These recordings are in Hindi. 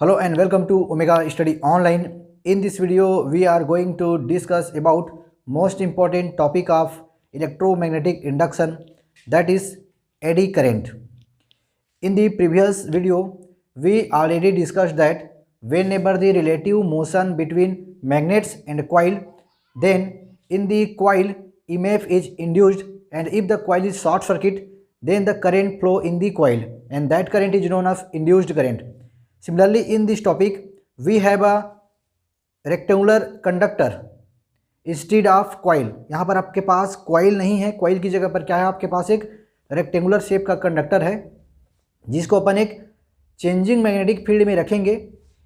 Hello and welcome to Omega Study Online. In this video, we are going to discuss about most important topic of electromagnetic induction, that is eddy current. In the previous video, we already discussed that whenever the relative motion between magnets and coil, then in the coil EMF is induced, and if the coil is short circuit, then the current flow in the coil, and that current is known as induced current. Similarly, in this topic, we have a rectangular conductor instead of coil. यहाँ पर आपके पास कॉइल नहीं है, कॉइल की जगह पर क्या है, आपके पास एक रेक्टेंगुलर शेप का कंडक्टर है जिसको अपन एक चेंजिंग मैग्नेटिक फील्ड में रखेंगे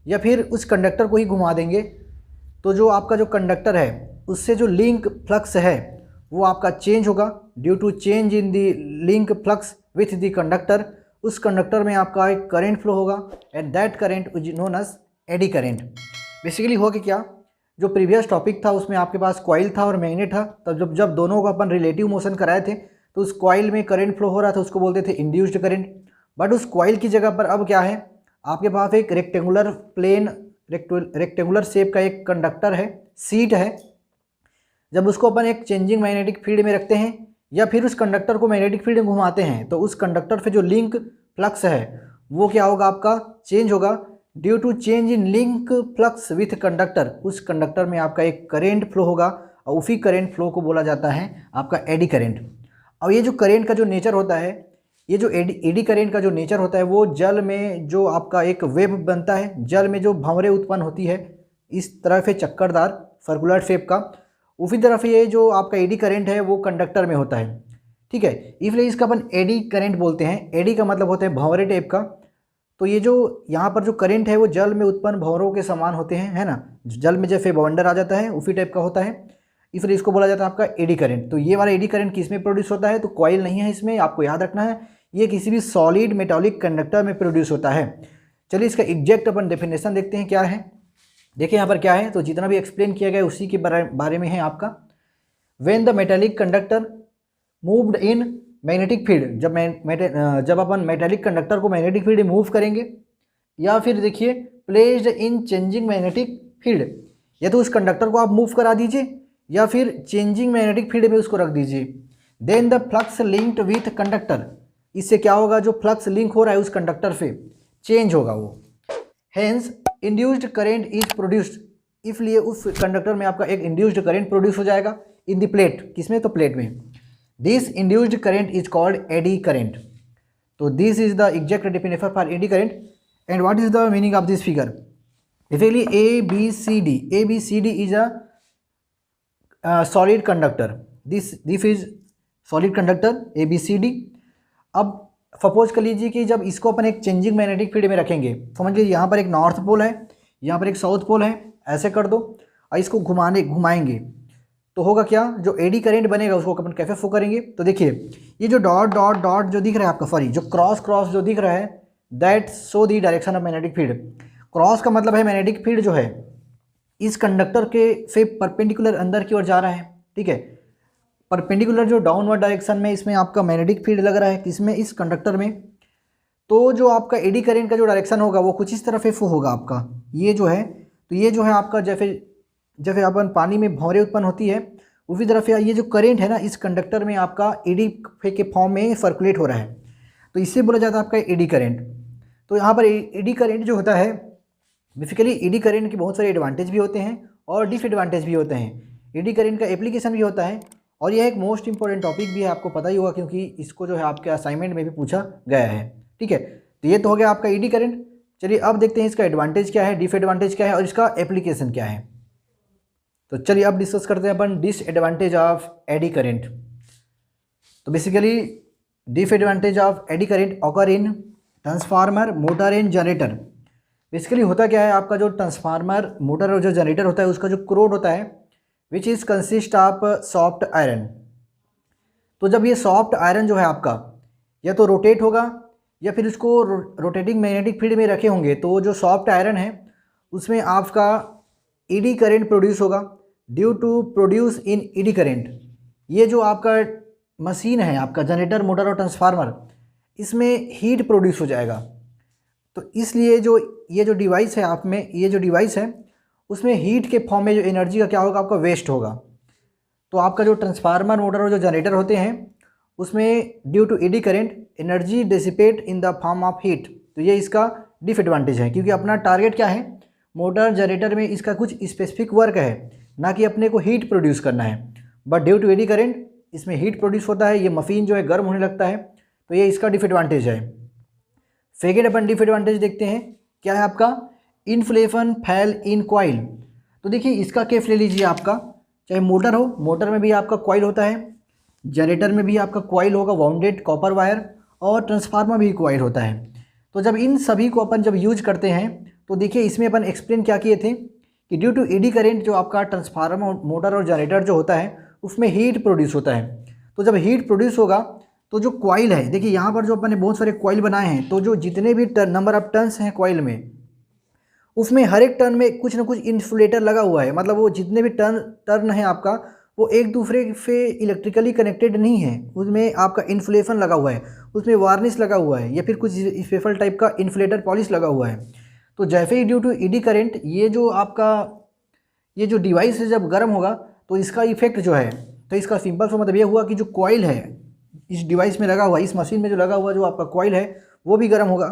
या फिर उस कंडक्टर को ही घुमा देंगे. तो जो आपका जो कंडक्टर है उससे जो लिंक फ्लक्स है वो आपका चेंज होगा due to change in the link flux with the conductor. उस कंडक्टर में आपका एक करंट फ्लो होगा and that current is known as eddy current. Basically हो कि क्या, जो प्रीवियस टॉपिक था उसमें आपके पास कॉइल था और मैग्नेट था, तब जब दोनों को अपन रिलेटिव मोशन कराए थे तो उस कॉइल में करंट फ्लो हो रहा था, उसको बोलते थे इंड्यूस्ड करंट. बट उस कॉइल की जगह पर अब क्या है, आपके पास एक रेक्टेंगुलर प्लेन रेक्टेंगुलर शेप का एक कंडक्टर है, सीट है. जब उसको अपन एक चेंजिंग मैग्नेटिक फील्ड में रखते हैं या फिर उस कंडक्टर को मैग्नेटिक फील्ड में घुमाते हैं तो उस कंडक्टर पे जो लिंक फ्लक्स है वो क्या होगा, आपका चेंज होगा due to change in link flux with conductor. उस कंडक्टर में आपका एक करेंट फ्लो होगा और उसी करेंट फ्लो को बोला जाता है आपका एडी करेंट. और ये जो करेंट का जो नेचर होता है, ये जो एडी करेंट का जो नेचर होता है वो जल में जो आपका एक वेव बनता है, जल में जो भंवरें उत्पन्न होती है इस तरफ है चक्करदार सर्कुलर शेप का, उसी तरफ ये जो आपका एडी करेंट है वो कंडक्टर में होता है. ठीक है, इसलिए इसका अपन एडी करेंट बोलते हैं. एडी का मतलब होता है भंवरे टाइप का. तो ये जो यहाँ पर जो करंट है वो जल में उत्पन्न भंवरों के समान होते हैं, है ना. जल में जैसे बवंडर आ जाता है उसी टाइप का होता है, इसलिए इसको बोला जाता है आपका एडी करंट. तो ये वाला एडी करंट किस में प्रोड्यूस होता है, तो कॉइल नहीं है इसमें, आपको याद रखना है. ये किसी भी सॉलिड मेटालिक कंडक्टर में प्रोड्यूस होता है. चलिए इसका एग्जैक्ट अपन डेफिनेशन देखते हैं क्या है. देखिए यहाँ पर क्या है, तो जितना भी एक्सप्लेन किया गया उसी के बारे में है आपका. When the metallic conductor moved in magnetic field, जब अपन मेटालिक कंडक्टर को मैग्नेटिक फील्ड में मूव करेंगे या फिर देखिए placed in changing magnetic field, या तो उस कंडक्टर को आप मूव करा दीजिए या फिर चेंजिंग मैग्नेटिक फील्ड में उसको रख दीजिए. Then the flux linked with conductor, इससे क्या होगा, जो फ्लक्स लिंक हो रहा है उस कंडक्टर से चेंज होगा वो. Hence induced current is produced, इसलिए उस कंडक्टर में आपका एक इंड्यूस्ड करेंट प्रोड्यूस हो जाएगा इन द प्लेट. किसमें, तो प्लेट में. This induced current is called eddy current. तो this is the exact definition for eddy current. And what is the meaning of this figure. Basically A B C D is a solid conductor. This is solid conductor A B C D. अब सपोज कर लीजिए कि जब इसको अपन एक चेंजिंग मैग्नेटिक फील्ड में रखेंगे, समझ लीजिए यहाँ पर एक नॉर्थ पोल है, यहाँ पर एक साउथ पोल है, ऐसे कर दो और इसको घुमाएंगे तो होगा क्या, जो एडी करंट बनेगा उसको अपन कैसे फ्लो करेंगे. तो देखिए ये जो डॉट डॉट डॉट जो दिख रहा है आपका, सॉरी जो क्रॉस जो दिख रहा है, that show the direction of magnetic field. Cross का मतलब है मैग्नेटिक फील्ड जो है इस कंडक्टर के से परपेंडिकुलर अंदर की ओर जा रहा है. ठीक है, परपेंडिकुलर जो डाउनवर्ड डायरेक्शन में इसमें आपका मैग्नेटिक फील्ड लग रहा है किसमें, इस कंडक्टर में. तो जो आपका एडी करंट का जो डायरेक्शन होगा वो कुछ इस तरह से फ्लो होगा आपका. ये जो है, तो ये जो है आपका जैसे अपन पानी में भंवरें उत्पन्न होती है उसी तरफ ये जो करंट है ना इस कंडक्टर में आपका एडी के फॉर्म में सर्कुलेट हो रहा है, तो इससे बोला जाता है आपका एडी करंट. तो यहाँ पर एडी करंट जो होता है, बेसिकली एडी करंट के बहुत सारे एडवांटेज भी होते हैं और डिसएडवांटेज भी होते हैं. एडी करंट का एप्लीकेशन भी होता है और यह एक मोस्ट इंपॉर्टेंट टॉपिक भी है, आपको पता ही होगा क्योंकि इसको जो है आपके असाइनमेंट में भी पूछा गया है. ठीक है, तो ये तो हो गया आपका एडी करंट. चलिए अब देखते हैं इसका एडवांटेज क्या है, डिसएडवांटेज क्या है और इसका एप्लीकेशन क्या है. तो चलिए अब डिस्कस करते हैं अपन डिसएडवांटेज ऑफ एडी करंट. तो basically disadvantage of eddy current occur in transformer, motor and generator. Basically होता क्या है, आपका जो ट्रांसफार्मर, मोटर और जो जनरेटर होता है उसका जो कोर होता है which is consist of soft iron. तो जब ये सॉफ्ट आयरन जो है आपका या तो रोटेट होगा या फिर उसको रोटेटिंग मैग्नेटिक फील्ड में रखे होंगे, तो जो सॉफ्ट आयरन है उसमें आपका एडी करंट प्रोड्यूस होगा due to produce in eddy current. ये जो आपका मशीन है आपका जनरेटर, मोटर और ट्रांसफार्मर, इसमें हीट प्रोड्यूस हो जाएगा. तो इसलिए जो ये जो डिवाइस है आप में, ये जो डिवाइस है उसमें हीट के फॉर्म में जो एनर्जी का क्या होगा, आपका वेस्ट होगा। तो आपका जो ट्रांसफार्मर, मोटर और जो जनरेटर होते हैं उसमें due to eddy current energy dissipate in the form of heat. तो ये इसका डिसएडवांटेज है, क्योंकि अपना टारगेट क्या है, मोटर जनरेटर में इसका कुछ स्पेसिफिक वर्क है, ना कि अपने को हीट प्रोड्यूस करना है। But due to eddy current इसमें हीट प्रोड्यूस होता है, ये मशीन जो है गर्म होने लगता है, तो ये इसका डिसएडवांटेज है। सेकेंड अपन डिसएडवांटेज देखते हैं, क्या है आपका, इन्फ्लेशन फेल इन कॉइल। तो देखिए इसका केस ले लीजिए, आपका चाहे मोटर हो, मोटर में भी आपका कॉइल होता है, जनरेटर में भी आपका कॉइल होगा वाउंडेड कॉपर वायर, और ट्रांसफार्मर भी कॉइल होता है। तो जब इन सभी को अपन जब यूज करते हैं तो देखिए इसमें अपन एक्सप्लेन क्या किए थे कि ड्यू टू एडी करंट जो आपका ट्रांसफार्मर, मोटर और जनरेटर जो होता है उसमें हीट प्रोड्यूस होता है। तो जब हीट प्रोड्यूस होगा तो जो कॉइल है, देखिए यहाँ पर जो अपन ने बहुत सारे कॉइल बनाए हैं, तो जो जितने भी नंबर ऑफ टर्न्स हैं कॉइल में, उसमें हर एक टर्न में कुछ ना कुछ इंसुलेटर लगा हुआ है। मतलब वो जितने भी टर्न है आपका, वो एक दूसरे से इलेक्ट्रिकली कनेक्टेड नहीं है, उसमें आपका इन्सुलेशन लगा हुआ है, उसमें वार्निश लगा हुआ है, या फिर कुछ स्पेशल टाइप का इन्सुलेटर पॉलिश लगा हुआ है। तो जैसे ही ड्यू टू एडी करंट ये जो आपका ये जो डिवाइस है जब गर्म होगा तो इसका इफेक्ट जो है, तो इसका सिंपल सा मतलब ये हुआ कि जो कॉइल है इस डिवाइस में लगा हुआ, इस मशीन में जो लगा हुआ जो आपका कॉइल है वो भी गर्म होगा।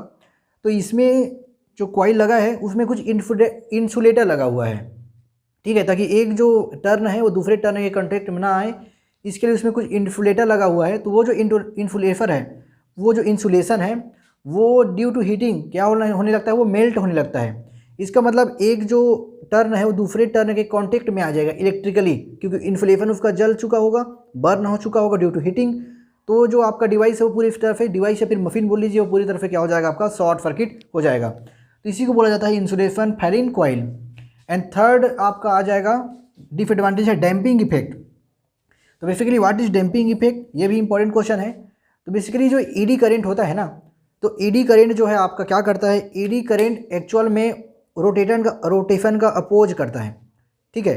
तो इसमें जो कॉइल लगा है उसमें कुछ इंसुलेटर लगा हुआ है, ठीक है, ताकि एक जो टर्न है वो दूसरे टर्न के कॉन्टेक्ट में ना आए, इसके लिए उसमें कुछ इंसुलेटर लगा हुआ है। तो वो जो इंसुलेटर है, वो जो इंसुलेशन है वो ड्यू टू हीटिंग क्या होने लगता है, वो मेल्ट होने लगता है। इसका मतलब एक जो टर्न है वो दूसरे टर्न के कांटेक्ट में आ जाएगा इलेक्ट्रिकली, क्योंकि इन्फ्लेशन उसका जल चुका होगा, बर्न हो चुका होगा ड्यू टू हीटिंग। तो जो आपका डिवाइस है वो पूरी तरह से, डिवाइस या फिर मशीन बोल लीजिए, वो पूरी तरह से क्या हो जाएगा, आपका शॉर्ट सर्किट हो जाएगा। तो इसी को बोला जाता है insulation fail in coil. And third आपका आ जाएगा डिसएडवांटेज है डैम्पिंग इफेक्ट। तो basically what is damping effect, ये भी इंपॉर्टेंट क्वेश्चन है। तो बेसिकली जो ईडी करंट होता है ना, तो ईडी करंट जो है आपका क्या करता है, ईडी करंट एक्चुअल में रोटेशन का अपोज करता है, ठीक है।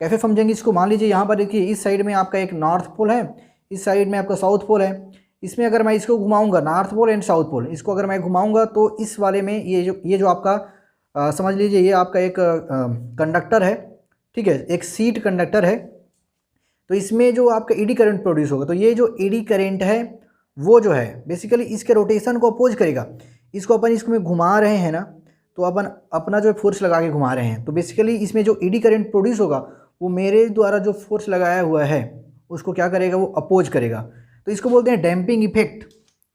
कैसे समझेंगे इसको, मान लीजिए यहाँ पर देखिए इस साइड में आपका एक नॉर्थ पोल है, इस साइड में आपका साउथ पोल है। इसमें अगर मैं इसको घुमाऊंगा, north pole and south pole, इसको अगर मैं घुमाऊंगा तो इस वाले में ये जो आपका समझ लीजिए ये आपका एक कंडक्टर है, ठीक है, एक सीट कंडक्टर है। तो इसमें जो आपका ईडी करंट प्रोड्यूस होगा, तो ये जो ईडी करंट है वो जो है बेसिकली इसके रोटेशन को अपोज करेगा। इसको अपन इसको में घुमा रहे हैं ना, तो अपन अपना जो फोर्स लगा के घुमा रहे हैं, तो बेसिकली इसमें जो ईडी करंट प्रोड्यूस होगा वो मेरे द्वारा जो फोर्स लगाया हुआ है उसको क्या करेगा, वो अपोज करेगा। तो इसको बोलते हैं डैम्पिंग इफेक्ट,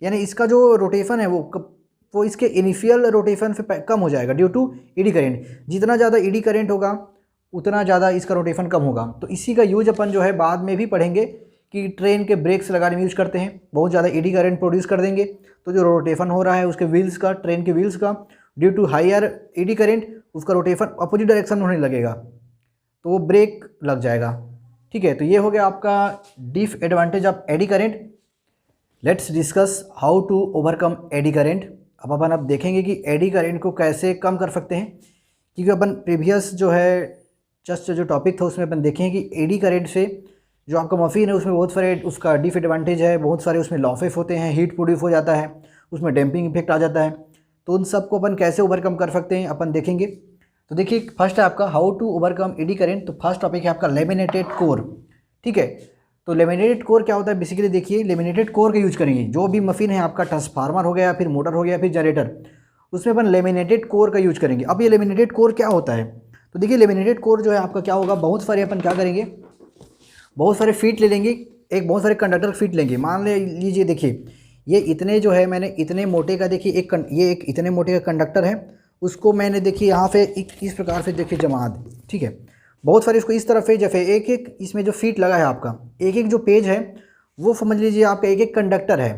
यानी इसका जो रोटेशन है वो इसके इनिशियल रोटेशन से कम हो जाएगा ड्यू टू ईडी करंट। जितना ज़्यादा ईडी करंट होगा उतना ज़्यादा इसका रोटेशन कम होगा। तो इसी का यूज अपन जो है बाद में भी पढ़ेंगे कि ट्रेन के ब्रेक्स लगाने में यूज करते हैं, बहुत ज़्यादा ईडी करंट प्रोड्यूस कर देंगे, तो जो रोटेशन हो रहा है उसके व्हील्स का, ट्रेन के व्हील्स का, due to higher eddy current उसका रोटेशन अपोजिट डायरेक्शन में होने लगेगा, तो वो ब्रेक लग जाएगा, ठीक है। तो ये हो गया आपका disadvantage of eddy current. Let's discuss how to overcome eddy current. अब देखेंगे कि एडी करंट को कैसे कम कर सकते हैं, क्योंकि अपन प्रीवियस जो है जस्ट जो टॉपिक था उसमें अपन देखें कि एडी करंट से जो आपका मशीन है उसमें बहुत सारे उसका डिसएडवांटेज है, बहुत सारे उसमें लॉसेस होते हैं, हीट प्रोड्यूस हो जाता है, उसमें डैम्पिंग इफेक्ट आ जाता है। तो उन सब को अपन कैसे ओवरकम कर सकते हैं अपन देखेंगे। तो देखिए फर्स्ट है आपका how to overcome eddy current. तो फर्स्ट टॉपिक है आपका लेमिनेटेड कोर, ठीक है। तो लेमिनेटेड कोर क्या होता है, बेसिकली देखिए लेमिनेटेड कोर का यूज करेंगे। जो भी मशीन है आपका ट्रांसफार्मर हो गया, फिर मोटर हो गया, फिर जनरेटर, उसमें अपन लेमिनेटेड कोर का यूज करेंगे। अब ये लेमिनेटेड कोर क्या होता है, तो देखिए लेमिनेटेड कोर जो है आपका क्या होगा, बहुत सारे अपन क्या करेंगे, बहुत सारे फीट ले लेंगे, एक बहुत सारे कंडक्टर फीट लेंगे। मान लीजिए देखिए ये इतने जो है मैंने इतने मोटे का देखिए ये एक इतने मोटे का कंडक्टर है, उसको मैंने देखिए यहाँ पे इस प्रकार से देखिए जमा दी, ठीक है। बहुत सारे इसको इस तरफ है, जैसे एक एक इसमें जो फीट लगा है आपका, एक एक जो पेज है वो समझ लीजिए आपका एक एक कंडक्टर है।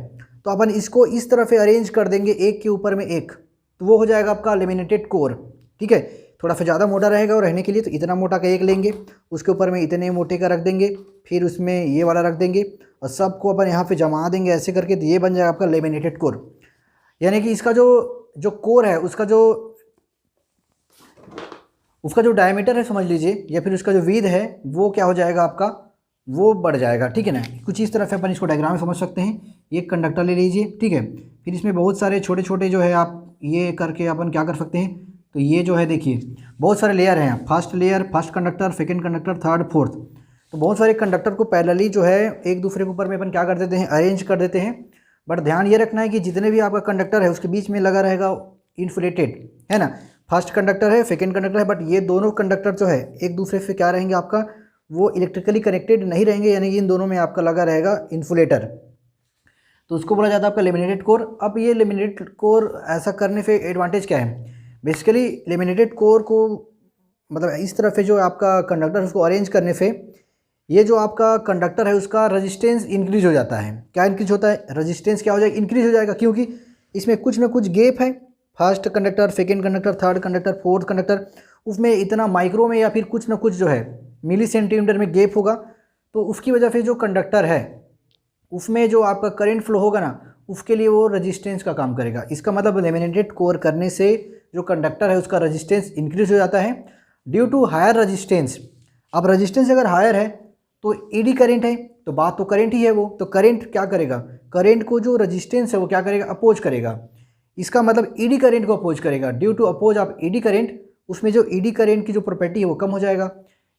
तो अपन इसको इस तरह से अरेंज कर देंगे एक के ऊपर में एक, तो वो हो जाएगा आपका लेमिनेटेड कोर, ठीक है। थोड़ा सा ज़्यादा मोटा रहेगा और रहने के लिए, तो इतना मोटा का एक लेंगे, उसके ऊपर में इतने मोटे का रख देंगे, फिर उसमें ये वाला रख देंगे और सबको अपन यहाँ पे जमा देंगे ऐसे करके, तो ये बन जाएगा आपका लेमिनेटेड कोर। यानी कि इसका जो कोर है उसका जो डायमीटर है समझ लीजिए, या फिर उसका जो विड्थ है वो क्या हो जाएगा आपका वो बढ़ जाएगा, ठीक है ना। कुछ इस तरह से अपन इसको डायग्राम में समझ सकते हैं। एक कंडक्टर ले लीजिए, ठीक है, फिर इसमें बहुत सारे छोटे छोटे जो है आप ये करके अपन क्या कर सकते हैं, तो ये जो है देखिए बहुत सारे लेयर हैं, first layer, first conductor, second conductor, third, fourth. तो बहुत सारे कंडक्टर को पैरेलली जो है एक दूसरे के ऊपर में अपन क्या कर देते हैं, अरेंज कर देते हैं। बट ध्यान ये रखना है कि जितने भी आपका कंडक्टर है उसके बीच में लगा रहेगा इन्सुलेटेड, है ना। फर्स्ट कंडक्टर है, सेकेंड कंडक्टर है, बट ये दोनों कंडक्टर जो है एक दूसरे से क्या रहेंगे आपका, वो इलेक्ट्रिकली कनेक्टेड नहीं रहेंगे, यानी कि इन दोनों में आपका लगा रहेगा इन्सुलेटर। तो उसको बोला जाता है आपका लेमिनेटेड कोर। अब ये लेमिनेटेड कोर ऐसा करने से एडवांटेज क्या है, बेसिकली लेमिनेटेड कोर को मतलब इस तरह से जो आपका कंडक्टर है उसको अरेंज करने से ये जो आपका कंडक्टर है उसका रेजिस्टेंस इंक्रीज हो जाता है। क्या इंक्रीज होता है, रेजिस्टेंस क्या हो जाएगा, इंक्रीज हो जाएगा, क्योंकि इसमें कुछ ना कुछ गैप है। First conductor, second conductor, third conductor, fourth conductor, उसमें इतना माइक्रो में या फिर कुछ ना कुछ जो है मिली सेंटीमीटर में गैप होगा। तो उसकी वजह से जो कंडक्टर है उसमें जो आपका करंट फ्लो होगा ना, उसके लिए वो रेजिस्टेंस का काम करेगा। इसका मतलब लेमिनेटेड कोर करने से जो कंडक्टर है उसका रेजिस्टेंस इंक्रीज हो जाता है ड्यू टू हायर रेजिस्टेंस। अब रेजिस्टेंस अगर हायर है तो एडी करंट है, तो बात तो करंट ही है वो, तो करंट क्या करेगा, करंट को जो रेजिस्टेंस है वो क्या करेगा, अपोज करेगा। इसका मतलब ईडी करंट को अपोज करेगा। Due to oppose of eddy current, उसमें जो ईडी करंट की जो प्रॉपर्टी है वो कम हो जाएगा।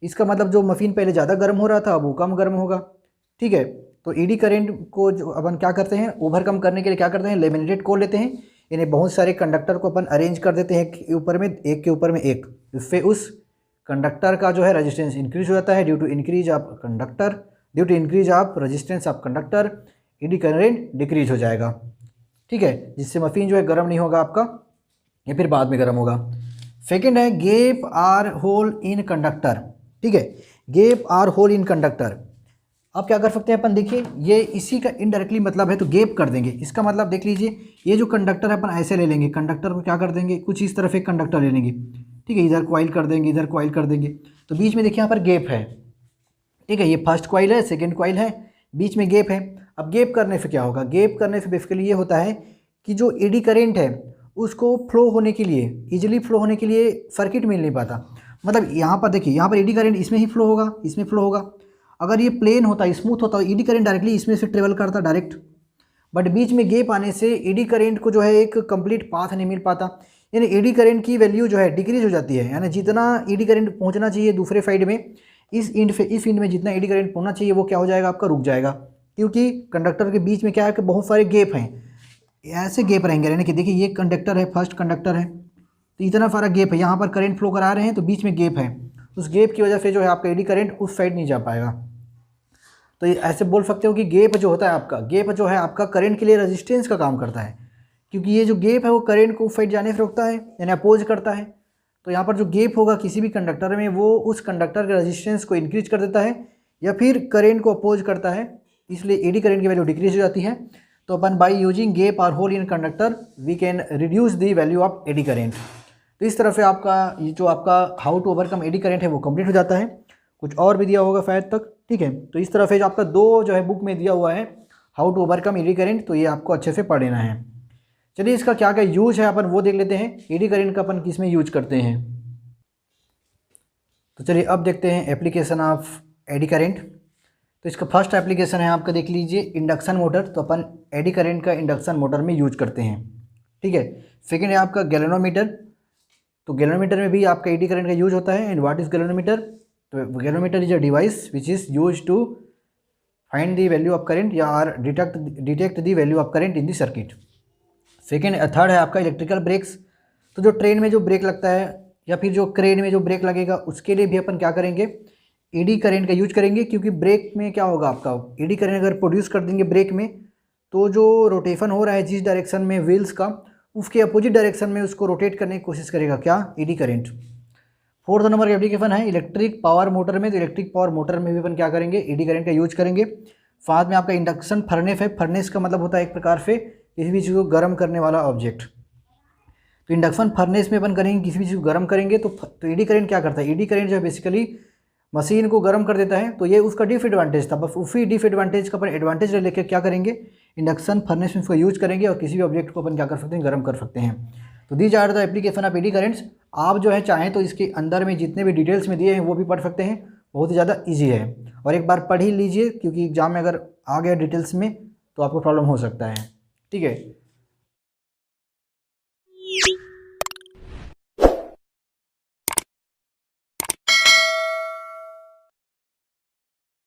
इसका मतलब जो मशीन पहले ज़्यादा गर्म हो रहा था अब वो कम गर्म होगा, ठीक है। तो ईडी करंट को जो अपन क्या करते हैं, ओवरकम करने के लिए क्या करते हैं, लेमिनेटेड कोर लेते हैं। यानी बहुत सारे कंडक्टर को अपन अरेंज कर देते हैं एक के ऊपर में एक, इससे उस कंडक्टर का जो है रेजिस्टेंस इंक्रीज हो जाता है। Due to increase of conductor, due to increase of resistance of conductor, eddy current decrease हो जाएगा, ठीक है, जिससे मशीन जो है गर्म नहीं होगा आपका, या फिर बाद में गर्म होगा। सेकेंड है gap or hole in conductor, ठीक है, gap or hole in conductor. अब क्या कर सकते हैं अपन, देखिए ये इसी का इनडायरेक्टली मतलब है, तो गैप कर देंगे। इसका मतलब देख लीजिए, ये जो कंडक्टर है अपन ऐसे ले लेंगे, कंडक्टर को क्या कर देंगे, कुछ इस तरफ एक कंडक्टर ले लेंगे, ठीक है, इधर कॉइल कर देंगे, इधर कॉइल कर देंगे, तो बीच में देखिए यहाँ पर गैप है, ठीक है, ये फर्स्ट कॉइल है, सेकेंड कॉइल है, बीच में गैप है। अब गैप करने से क्या होगा, गैप करने से बेसिकली ये होता है कि जो एडी करेंट है उसको फ्लो होने के लिए, इजीली फ्लो होने के लिए सर्किट मिल नहीं पाता। मतलब यहाँ पर देखिए, यहाँ पर एडी करेंट इसमें ही फ्लो होगा, इसमें फ्लो होगा। अगर ये प्लेन होता, स्मूथ होता, एडी करेंट डायरेक्टली इसमें से ट्रेवल करता डायरेक्ट, बट बीच में गैप आने से एडी करेंट को जो है एक कंप्लीट पाथ नहीं मिल पाता। यानी एडी करेंट की वैल्यू जो है डिक्रीज हो जाती है। यानी जितना एडी करेंट पहुंचना चाहिए दूसरे साइड में, इस इंड में जितना एडी करेंट पहुंचना चाहिए वो क्या हो जाएगा आपका, रुक जाएगा, क्योंकि कंडक्टर के बीच में क्या है कि बहुत सारे गैप हैं, ऐसे गैप रहेंगे। यानी कि देखिए ये कंडक्टर है, फर्स्ट कंडक्टर है, तो इतना सारा गैप है, यहाँ पर करंट फ्लो करा रहे हैं तो बीच में गैप है, उस गैप की वजह से जो है आपका एडी करंट उस साइड नहीं जा पाएगा। तो ऐसे बोल सकते हो कि गैप जो होता है आपका, गैप जो है आपका करंट के लिए रेजिस्टेंस का काम करता है, क्योंकि ये जो गैप है वो करंट को उस साइड जाने से रोकता है, यानी अपोज करता है। तो यहाँ पर जो गैप होगा किसी भी कंडक्टर में, वो उस कंडक्टर के रेजिस्टेंस को इंक्रीज कर देता है या फिर करंट को अपोज करता है, इसलिए एडी करंट की वैल्यू डिक्रीज हो जाती है। तो अपन बाई यूजिंग गैप और hole in conductor we can reduce the value of eddy current. तो इस तरह से आपका ये जो आपका how to overcome eddy current है वो कंप्लीट हो जाता है। कुछ और भी दिया होगा शायद तक, ठीक है। तो इस तरह से जो आपका दो जो है बुक में दिया हुआ है how to overcome eddy current, तो ये आपको अच्छे से पढ़ लेना है। चलिए इसका क्या क्या यूज है अपन वो देख लेते हैं, एडी करेंट का अपन किस में यूज करते हैं। तो चलिए अब देखते हैं एप्लीकेशन ऑफ एडी करेंट। तो इसका फर्स्ट एप्लीकेशन है आपका, देख लीजिए, इंडक्शन मोटर। तो अपन एडी करेंट का इंडक्शन मोटर में यूज करते हैं, ठीक है। सेकेंड है आपका गैल्वेनोमीटर। तो गैल्वेनोमीटर में भी आपका एडी करेंट का यूज होता है। एंड व्हाट इज गैल्वेनोमीटर, तो galvanometer is a device which is use to find the value of current या or detect the value of current in the circuit. Second third है आपका इलेक्ट्रिकल ब्रेक्स। तो जो ट्रेन में जो ब्रेक लगता है या फिर जो क्रेन में जो ब्रेक लगेगा उसके लिए भी अपन क्या करेंगे, एडी करंट का यूज करेंगे, क्योंकि ब्रेक में क्या होगा आपका, एडी करंट अगर प्रोड्यूस कर देंगे ब्रेक में, तो जो रोटेशन हो रहा है जिस डायरेक्शन में व्हील्स का, उसके अपोजिट डायरेक्शन में उसको रोटेट करने की कोशिश करेगा क्या, एडी करंट। फोर्थ नंबर का एप्लीकेशन है इलेक्ट्रिक पावर मोटर में। तो इलेक्ट्रिक पावर मोटर में भी अपन क्या करेंगे, एडी करंट का यूज करेंगे। साथ में आपका इंडक्शन फर्नेस है। फर्नेस का मतलब होता है एक प्रकार से किसी भी चीज़ को गर्म करने वाला ऑब्जेक्ट। तो इंडक्शन फर्नेस में अपन करेंगे, किसी भी चीज़ को गर्म करेंगे। तो एडी करंट क्या करता है, एडी करंट जो है बेसिकली मशीन को गर्म कर देता है। तो ये उसका डिसएडवांटेज था, बस उसी डिसएडवांटेज का अपन एडवांटेज ले लेकर क्या करेंगे, इंडक्शन फर्नेस में उसको यूज करेंगे और किसी भी ऑब्जेक्ट को अपन क्या कर सकते हैं, गर्म कर सकते हैं। तो these are the application of eddy currents. आप जो है चाहें तो इसके अंदर में जितने भी डिटेल्स में दिए हैं वो भी पढ़ सकते हैं, बहुत ही ज़्यादा ईजी है। और एक बार पढ़ ही लीजिए, क्योंकि एग्ज़ाम में अगर आ गया डिटेल्स में तो आपको प्रॉब्लम हो सकता है। ठीक है,